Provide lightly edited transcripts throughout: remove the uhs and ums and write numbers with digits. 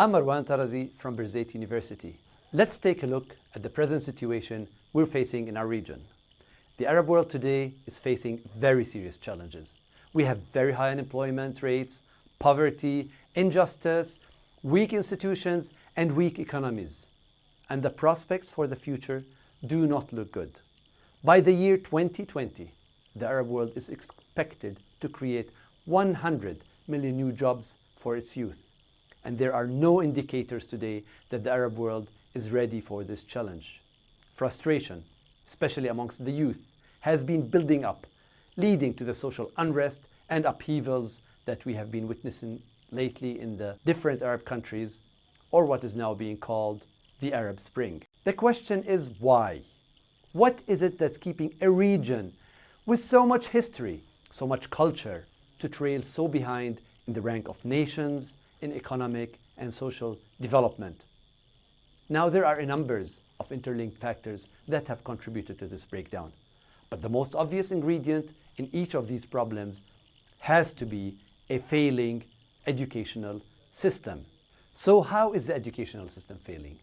I'm Marwan Tarazi from Birzeit University. Let's take a look at the present situation we're facing in our region. The Arab world today is facing very serious challenges. We have very high unemployment rates, poverty, injustice, weak institutions, and weak economies. And the prospects for the future do not look good. By the year 2020, the Arab world is expected to create 100 million new jobs for its youth. And there are no indicators today that the Arab world is ready for this challenge. Frustration, especially amongst the youth, has been building up, leading to the social unrest and upheavals that we have been witnessing lately in the different Arab countries, or what is now being called the Arab Spring. The question is why? What is it that's keeping a region with so much history, so much culture, to trail so behind in the rank of nations, in economic and social development? Now, there are a number of interlinked factors that have contributed to this breakdown. But the most obvious ingredient in each of these problems has to be a failing educational system. So how is the educational system failing?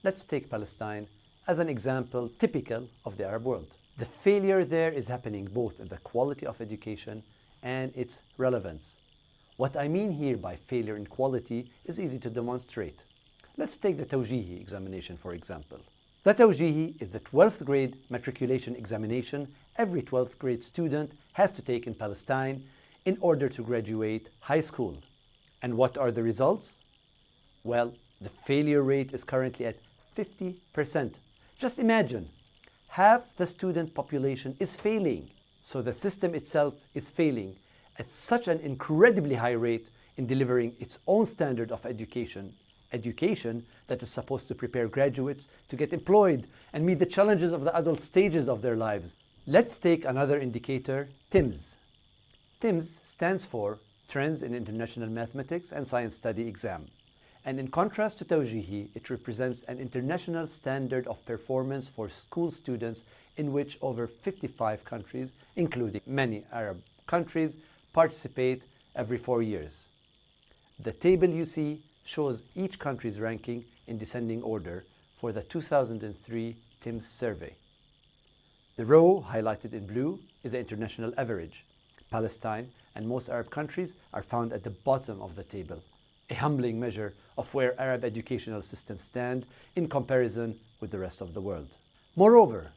Let's take Palestine as an example typical of the Arab world. The failure there is happening both in the quality of education and its relevance. What I mean here by failure in quality is easy to demonstrate. Let's take the Tawjihi examination, for example. The Tawjihi is the 12th grade matriculation examination every 12th grade student has to take in Palestine in order to graduate high school. And what are the results? Well, the failure rate is currently at 50%. Just imagine, half the student population is failing. So the system itself is failing at such an incredibly high rate in delivering its own standard of education that is supposed to prepare graduates to get employed and meet the challenges of the adult stages of their lives. Let's take another indicator, TIMSS. TIMSS stands for Trends in International Mathematics and Science Study Exam. And in contrast to Tawjihi, it represents an international standard of performance for school students in which over 55 countries, including many Arab countries, participate every 4 years. The table you see shows each country's ranking in descending order for the 2003 TIMSS survey. The row highlighted in blue is the international average. Palestine and most Arab countries are found at the bottom of the table, a humbling measure of where Arab educational systems stand in comparison with the rest of the world. Moreover,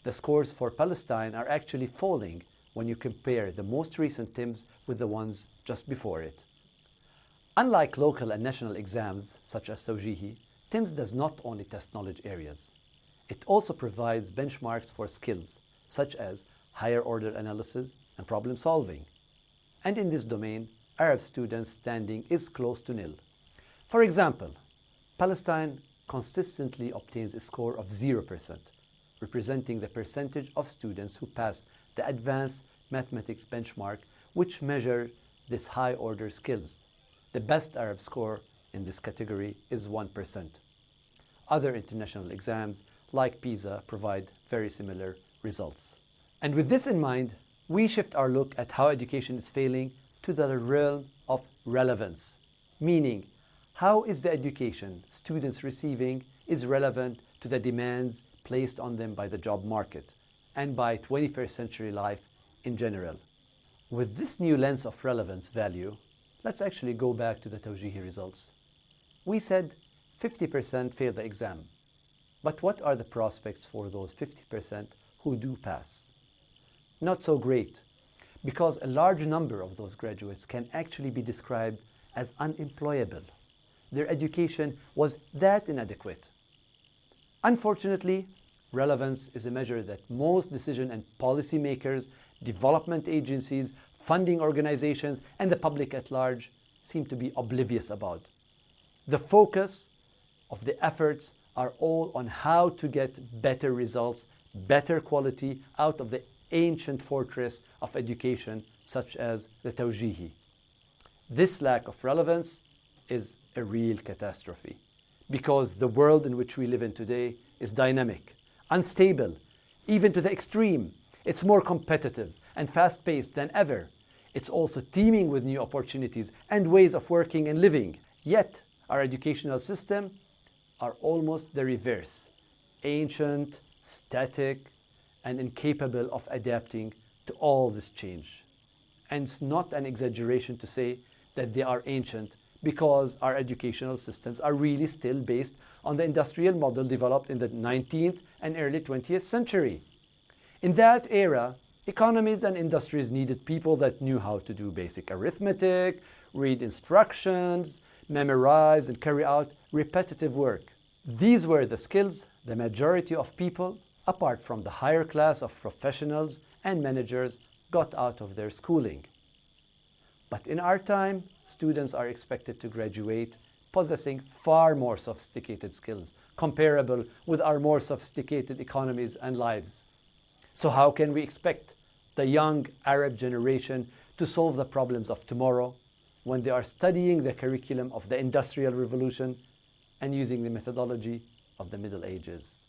the scores for Palestine are actually falling when you compare the most recent TIMSS with the ones just before it. Unlike local and national exams such as Tawjihi, TIMSS does not only test knowledge areas. It also provides benchmarks for skills such as higher order analysis and problem solving. And in this domain, Arab students' standing is close to nil. For example, Palestine consistently obtains a score of 0%, representing the percentage of students who pass the advanced mathematics benchmark, which measure this high-order skills. The best Arab score in this category is 1%. Other international exams, like PISA, provide very similar results. And with this in mind, we shift our look at how education is failing to the realm of relevance, meaning how is the education students receiving is relevant to the demands placed on them by the job market and by 21st century life in general. With this new lens of relevance value, let's actually go back to the Tawjihi results. We said 50% fail the exam. But what are the prospects for those 50% who do pass? Not so great, because a large number of those graduates can actually be described as unemployable. Their education was that inadequate. Unfortunately, relevance is a measure that most decision and policy makers, development agencies, funding organizations, and the public at large seem to be oblivious about. The focus of the efforts are all on how to get better results, better quality out of the ancient fortress of education such as the Tawjihi. This lack of relevance is a real catastrophe because the world in which we live in today is dynamic, unstable, even to the extreme. It's more competitive and fast-paced than ever. It's also teeming with new opportunities and ways of working and living. Yet, Our educational system are almost the reverse: ancient, static, and incapable of adapting to all this change. And it's not an exaggeration to say that they are ancient, because our educational systems are really still based on the industrial model developed in the 19th and early 20th century. In that era, economies and industries needed people that knew how to do basic arithmetic, read instructions, memorize, and carry out repetitive work. These were the skills the majority of people, apart from the higher class of professionals and managers, got out of their schooling. But in our time, students are expected to graduate possessing far more sophisticated skills, comparable with our more sophisticated economies and lives. So how can we expect the young Arab generation to solve the problems of tomorrow when they are studying the curriculum of the Industrial Revolution and using the methodology of the Middle Ages?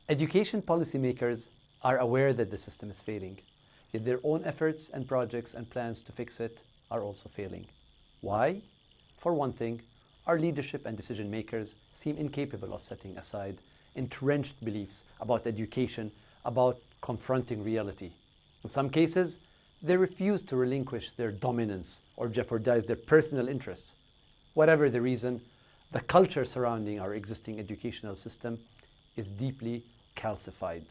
Education policymakers are aware that the system is failing, yet their own efforts and projects and plans to fix it are also failing. Why? For one thing, our leadership and decision makers seem incapable of setting aside entrenched beliefs about education, about confronting reality. In some cases, they refuse to relinquish their dominance or jeopardize their personal interests. Whatever the reason, the culture surrounding our existing educational system is deeply calcified.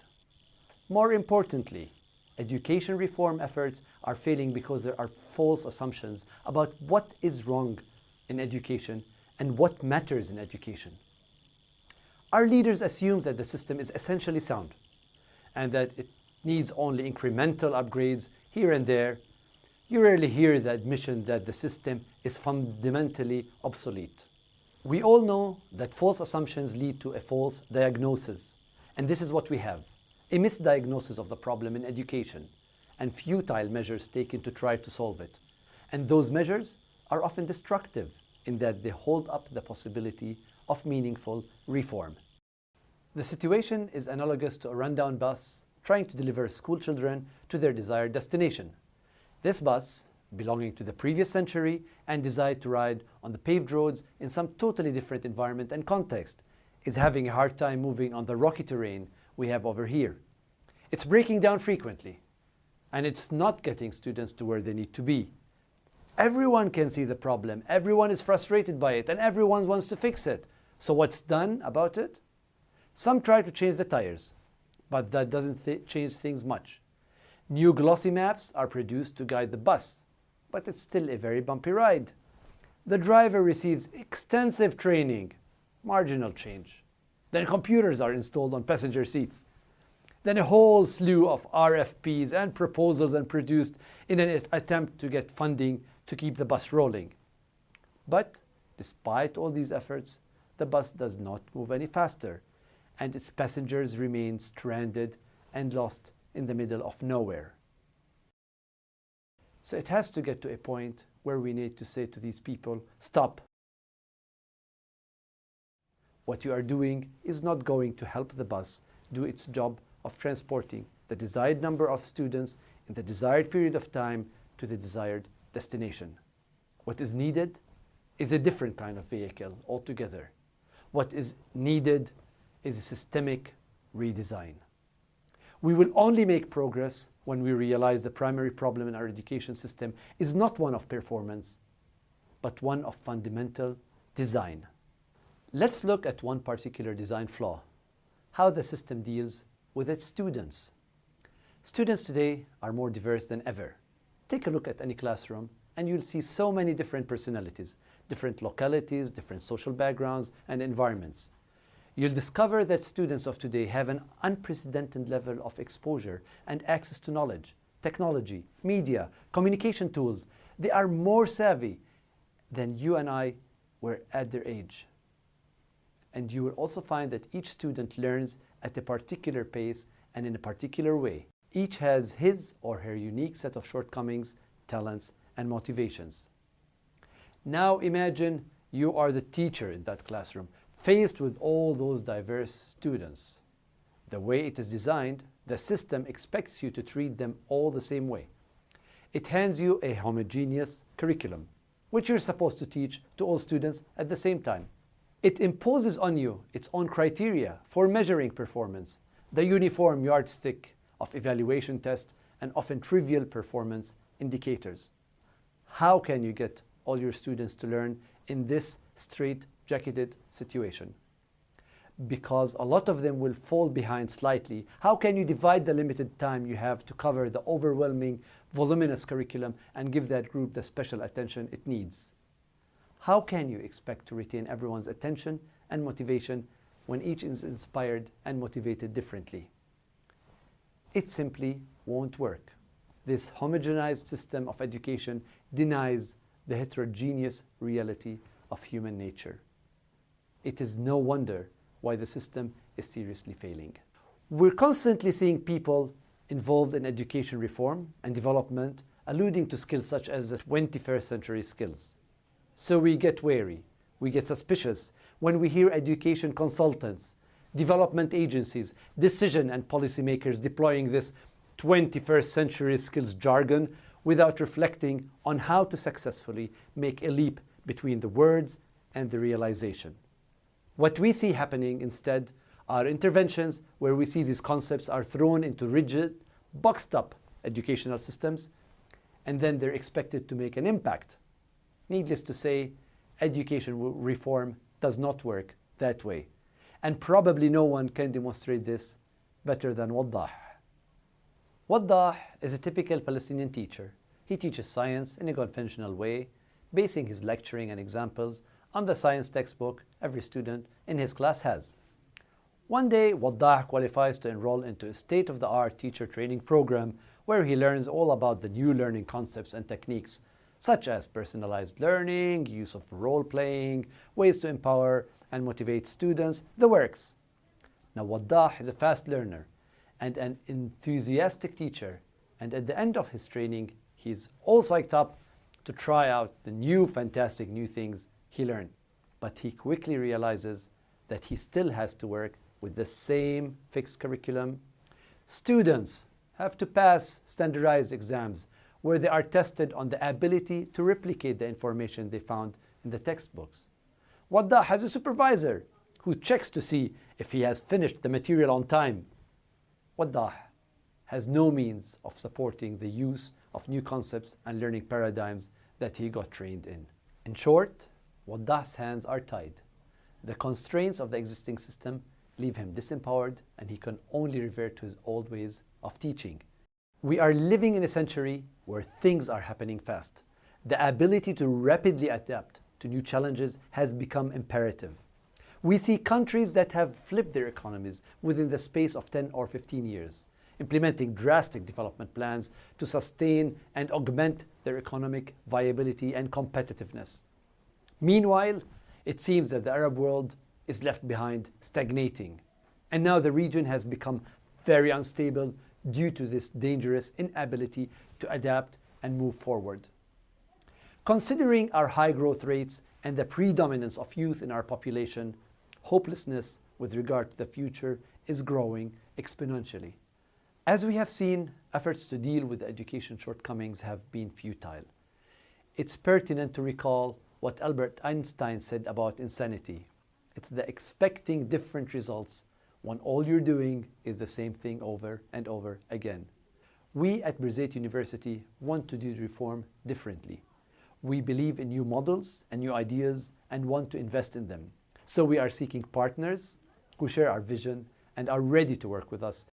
More importantly, education reform efforts are failing because there are false assumptions about what is wrong in education and what matters in education. Our leaders assume that the system is essentially sound and that it needs only incremental upgrades here and there. You rarely hear the admission that the system is fundamentally obsolete. We all know that false assumptions lead to a false diagnosis, and this is what we have: a misdiagnosis of the problem in education and futile measures taken to try to solve it. And those measures are often destructive in that they hold up the possibility of meaningful reform. The situation is analogous to a rundown bus trying to deliver school children to their desired destination. This bus, belonging to the previous century and designed to ride on the paved roads in some totally different environment and context, is having a hard time moving on the rocky terrain we have over here. It's breaking down frequently, and it's not getting students to where they need to be. Everyone can see the problem, everyone is frustrated by it, and everyone wants to fix it. So what's done about it? Some try to change the tires, but that doesn't change things much. New glossy maps are produced to guide the bus, but it's still a very bumpy ride. The driver receives extensive training, marginal change. Then computers are installed on passenger seats. Then a whole slew of RFPs and proposals are produced in an attempt to get funding to keep the bus rolling. But despite all these efforts, the bus does not move any faster, and its passengers remain stranded and lost in the middle of nowhere. So it has to get to a point where we need to say to these people, stop. What you are doing is not going to help the bus do its job of transporting the desired number of students in the desired period of time to the desired destination. What is needed is a different kind of vehicle altogether. What is needed is a systemic redesign. We will only make progress when we realize the primary problem in our education system is not one of performance, but one of fundamental design. Let's look at one particular design flaw: how the system deals with its students. Students today are more diverse than ever. Take a look at any classroom and you'll see so many different personalities, different localities, different social backgrounds and environments. You'll discover that students of today have an unprecedented level of exposure and access to knowledge, technology, media, communication tools. They are more savvy than you and I were at their age. And you will also find that each student learns at a particular pace and in a particular way. Each has his or her unique set of shortcomings, talents, and motivations. Now imagine you are the teacher in that classroom, faced with all those diverse students. The way it is designed, the system expects you to treat them all the same way. It hands you a homogeneous curriculum, which you're supposed to teach to all students at the same time. It imposes on you its own criteria for measuring performance, the uniform yardstick of evaluation tests and often trivial performance indicators. How can you get all your students to learn in this straight-jacketed situation? Because a lot of them will fall behind slightly. How can you divide the limited time you have to cover the overwhelming, voluminous curriculum and give that group the special attention it needs? How can you expect to retain everyone's attention and motivation when each is inspired and motivated differently? It simply won't work. This homogenized system of education denies the heterogeneous reality of human nature. It is no wonder why the system is seriously failing. We're constantly seeing people involved in education reform and development alluding to skills such as the 21st century skills. So we get wary, we get suspicious when we hear education consultants, development agencies, decision and policymakers deploying this 21st century skills jargon without reflecting on how to successfully make a leap between the words and the realization. What we see happening instead are interventions where we see these concepts are thrown into rigid, boxed-up educational systems, and then they're expected to make an impact. Needless to say, education reform does not work that way. And probably no one can demonstrate this better than Waddah. Waddah is a typical Palestinian teacher. He teaches science in a conventional way, basing his lecturing and examples on the science textbook every student in his class has. One day, Waddah qualifies to enroll into a state-of-the-art teacher training program where he learns all about the new learning concepts and techniques, such as personalized learning, use of role-playing, ways to empower and motivate students, the works. Now, Waddah is a fast learner and an enthusiastic teacher, and at the end of his training, he's all psyched up to try out the new fantastic new things he learned. But he quickly realizes that he still has to work with the same fixed curriculum. Students have to pass standardized exams where they are tested on the ability to replicate the information they found in the textbooks. Waddah has a supervisor who checks to see if he has finished the material on time. Waddah has no means of supporting the use of new concepts and learning paradigms that he got trained in. In short, Waddah's hands are tied. The constraints of the existing system leave him disempowered, and he can only revert to his old ways of teaching. We are living in a century where things are happening fast. The ability to rapidly adapt to new challenges has become imperative. We see countries that have flipped their economies within the space of 10 or 15 years, implementing drastic development plans to sustain and augment their economic viability and competitiveness. Meanwhile, it seems that the Arab world is left behind, stagnating. And now the region has become very unstable due to this dangerous inability to adapt and move forward. Considering our high growth rates and the predominance of youth in our population, hopelessness with regard to the future is growing exponentially. As we have seen, efforts to deal with the education shortcomings have been futile. It's pertinent to recall what Albert Einstein said about insanity. It's the expecting different results when all you're doing is the same thing over and over again. We at Birzeit University want to do reform differently. We believe in new models and new ideas and want to invest in them. So we are seeking partners who share our vision and are ready to work with us